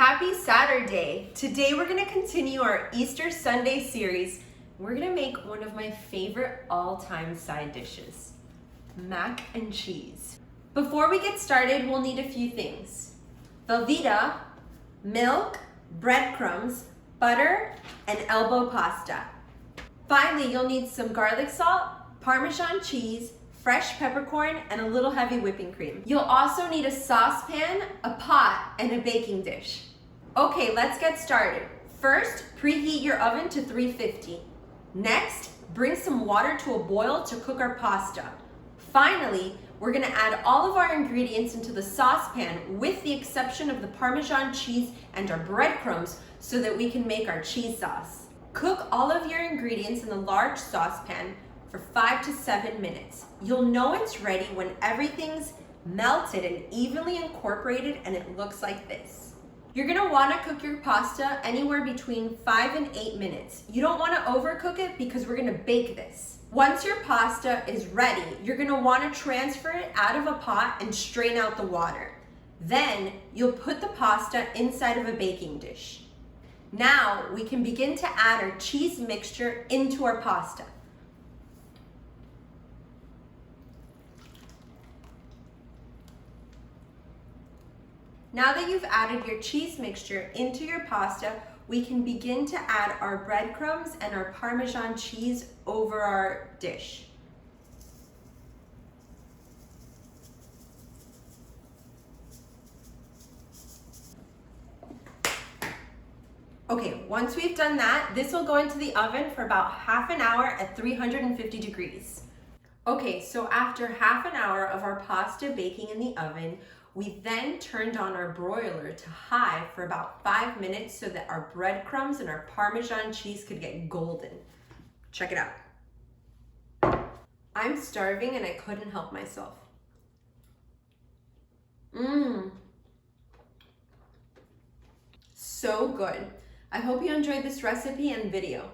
Happy Saturday! Today we're going to continue our Easter Sunday series. We're going to make one of my favorite all-time side dishes, mac and cheese. Before we get started, we'll need a few things. Velveeta, milk, breadcrumbs, butter, and elbow pasta. Finally, you'll need some garlic salt, Parmesan cheese, fresh peppercorn, and a little heavy whipping cream. You'll also need a saucepan, a pot, and a baking dish. Okay, let's get started. First, preheat your oven to 350. Next, bring some water to a boil to cook our pasta. Finally, we're gonna add all of our ingredients into the saucepan with the exception of the Parmesan cheese and our breadcrumbs so that we can make our cheese sauce. Cook all of your ingredients in the large saucepan for 5 to 7 minutes. You'll know it's ready when everything's melted and evenly incorporated and it looks like this. You're gonna wanna cook your pasta anywhere between 5 and 8 minutes. You don't wanna overcook it because we're gonna bake this. Once your pasta is ready, you're gonna wanna transfer it out of a pot and strain out the water. Then you'll put the pasta inside of a baking dish. Now we can begin to add our cheese mixture into our pasta. Now that you've added your cheese mixture into your pasta, we can begin to add our breadcrumbs and our Parmesan cheese over our dish. Okay, once we've done that, this will go into the oven for about half an hour at 350 degrees. Okay, so after half an hour of our pasta baking in the oven, we then turned on our broiler to high for about 5 minutes so that our breadcrumbs and our Parmesan cheese could get golden. Check it out. I'm starving and I couldn't help myself. So good. I hope you enjoyed this recipe and video.